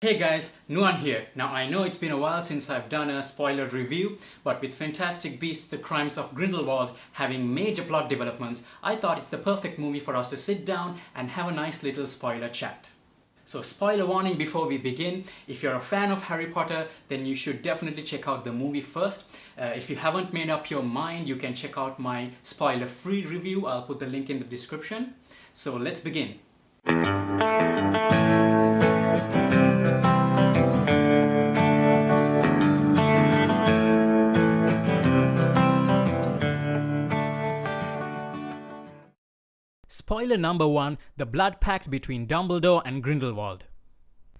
Hey guys, Nuan here. Now I know it's been a while since I've done a spoiler review, but with Fantastic Beasts: The Crimes of Grindelwald having major plot developments, I thought it's the perfect movie for us to sit down and have a nice little spoiler chat. So spoiler warning before we begin, if you're a fan of Harry Potter, then you should definitely check out the movie first. If you haven't made up your mind, you can check out my spoiler-free review. I'll put the link in the description. So let's begin. Spoiler number 1, the blood pact between Dumbledore and Grindelwald.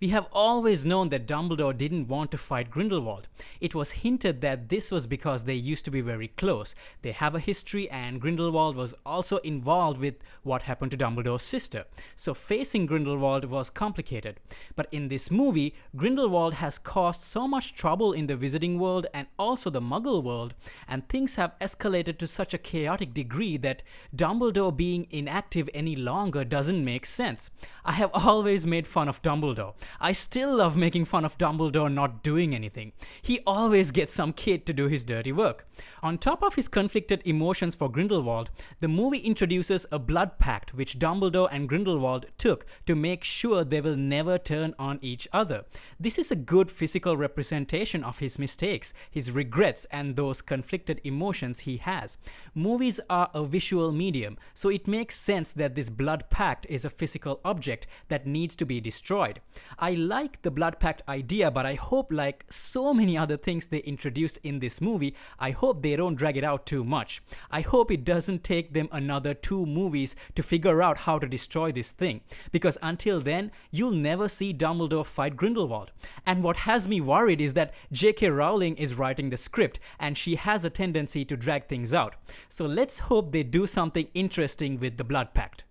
We have always known that Dumbledore didn't want to fight Grindelwald. It was hinted that this was because they used to be very close. They have a history, and Grindelwald was also involved with what happened to Dumbledore's sister. So facing Grindelwald was complicated. But in this movie, Grindelwald has caused so much trouble in the Wizarding world and also the Muggle world, and things have escalated to such a chaotic degree that Dumbledore being inactive any longer doesn't make sense. I have always made fun of Dumbledore. I still love making fun of Dumbledore not doing anything. He always gets some kid to do his dirty work. On top of his conflicted emotions for Grindelwald, the movie introduces a blood pact which Dumbledore and Grindelwald took to make sure they will never turn on each other. This is a good physical representation of his mistakes, his regrets, and those conflicted emotions he has. Movies are a visual medium, so it makes sense that this blood pact is a physical object that needs to be destroyed. I like the blood pact idea, but I hope, like so many other things they introduced in this movie, I hope they don't drag it out too much. I hope it doesn't take them another 2 movies to figure out how to destroy this thing, because until then, you'll never see Dumbledore fight Grindelwald. And what has me worried is that J.K. Rowling is writing the script, and she has a tendency to drag things out. So let's hope they do something interesting with the blood pact.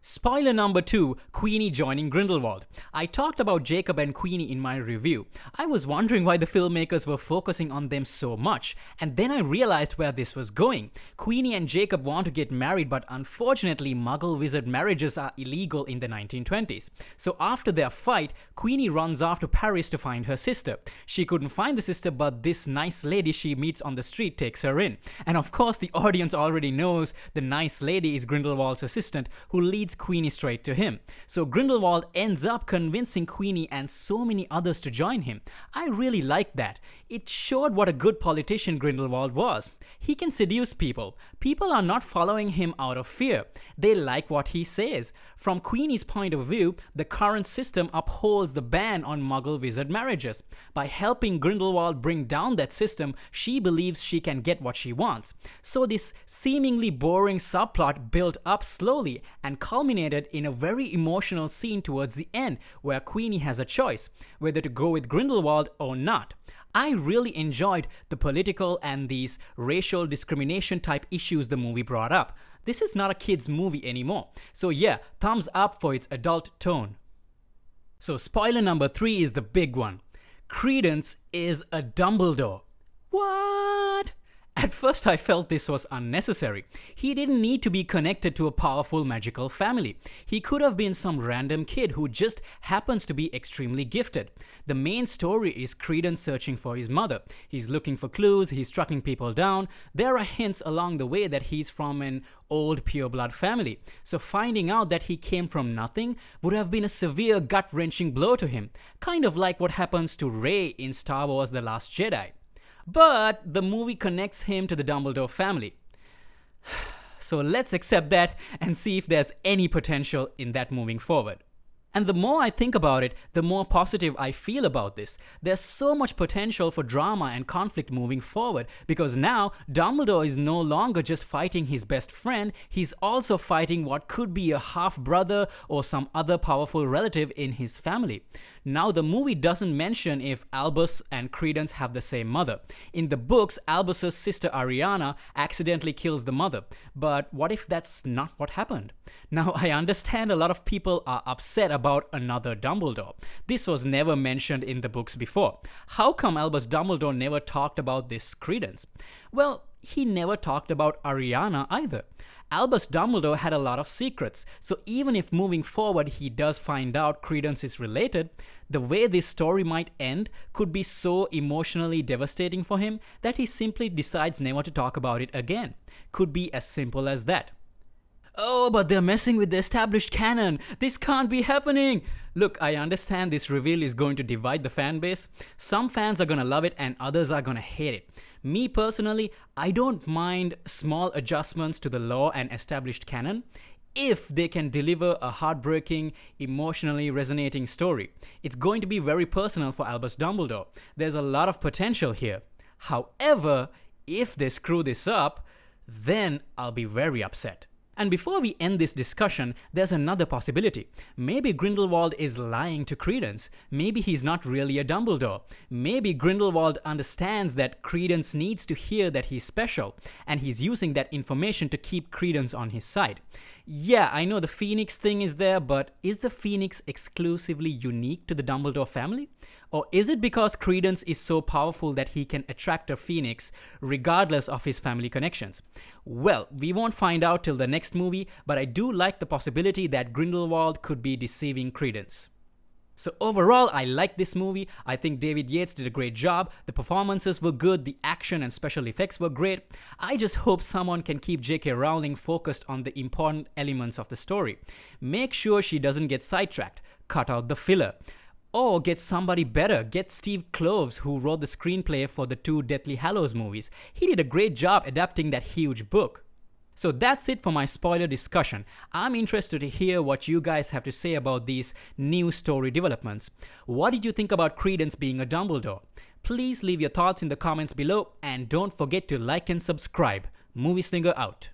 Spoiler number 2, Queenie joining Grindelwald. I talked about Jacob and Queenie in my review. I was wondering why the filmmakers were focusing on them so much, and then I realized where this was going. Queenie and Jacob want to get married, but unfortunately Muggle wizard marriages are illegal in the 1920s. So after their fight, Queenie runs off to Paris to find her sister. She couldn't find the sister, but this nice lady she meets on the street takes her in. And of course the audience already knows the nice lady is Grindelwald's assistant, who leads Queenie straight to him. So Grindelwald ends up convincing Queenie and so many others to join him. I really liked that. It showed what a good politician Grindelwald was. He can seduce people. People are not following him out of fear. They like what he says. From Queenie's point of view, the current system upholds the ban on Muggle wizard marriages. By helping Grindelwald bring down that system, she believes she can get what she wants. So this seemingly boring subplot built up slowly and culminated in a very emotional scene towards the end where Queenie has a choice whether to go with Grindelwald or not. I really enjoyed the political and these racial discrimination type issues the movie brought up. This is not a kid's movie anymore. So yeah, thumbs up for its adult tone. So spoiler number 3 is the big one. Credence is a Dumbledore. What? At first I felt this was unnecessary. He didn't need to be connected to a powerful magical family. He could have been some random kid who just happens to be extremely gifted. The main story is Credence searching for his mother. He's looking for clues, he's tracking people down. There are hints along the way that he's from an old pureblood family. So finding out that he came from nothing would have been a severe gut-wrenching blow to him. Kind of like what happens to Rey in Star Wars: The Last Jedi. But the movie connects him to the Dumbledore family. So let's accept that and see if there's any potential in that moving forward. And the more I think about it, the more positive I feel about this. There's so much potential for drama and conflict moving forward, because now Dumbledore is no longer just fighting his best friend, he's also fighting what could be a half-brother or some other powerful relative in his family. Now the movie doesn't mention if Albus and Credence have the same mother. In the books, Albus's sister Ariana accidentally kills the mother. But what if that's not what happened? Now I understand a lot of people are upset about another Dumbledore. This was never mentioned in the books before. How come Albus Dumbledore never talked about this Credence? Well, he never talked about Ariana either. Albus Dumbledore had a lot of secrets, so even if moving forward he does find out Credence is related, the way this story might end could be so emotionally devastating for him that he simply decides never to talk about it again. Could be as simple as that. Oh, but they're messing with the established canon. This can't be happening. Look, I understand this reveal is going to divide the fan base. Some fans are gonna love it and others are gonna hate it. Me personally, I don't mind small adjustments to the lore and established canon if they can deliver a heartbreaking, emotionally resonating story. It's going to be very personal for Albus Dumbledore. There's a lot of potential here. However, if they screw this up, then I'll be very upset. And before we end this discussion, there's another possibility. Maybe Grindelwald is lying to Credence. Maybe he's not really a Dumbledore. Maybe Grindelwald understands that Credence needs to hear that he's special, and he's using that information to keep Credence on his side. Yeah, I know the Phoenix thing is there, but is the Phoenix exclusively unique to the Dumbledore family? Or is it because Credence is so powerful that he can attract a Phoenix regardless of his family connections? Well, we won't find out till the next movie, but I do like the possibility that Grindelwald could be deceiving Credence. So overall, I like this movie. I think David Yates did a great job. The performances were good, the action and special effects were great. I just hope someone can keep J.K. Rowling focused on the important elements of the story. Make sure she doesn't get sidetracked. Cut out the filler. Or get somebody better. Get Steve Kloves, who wrote the screenplay for the 2 Deathly Hallows movies. He did a great job adapting that huge book. So that's it for my spoiler discussion. I'm interested to hear what you guys have to say about these new story developments. What did you think about Credence being a Dumbledore? Please leave your thoughts in the comments below and don't forget to like and subscribe. Movie Slinger out.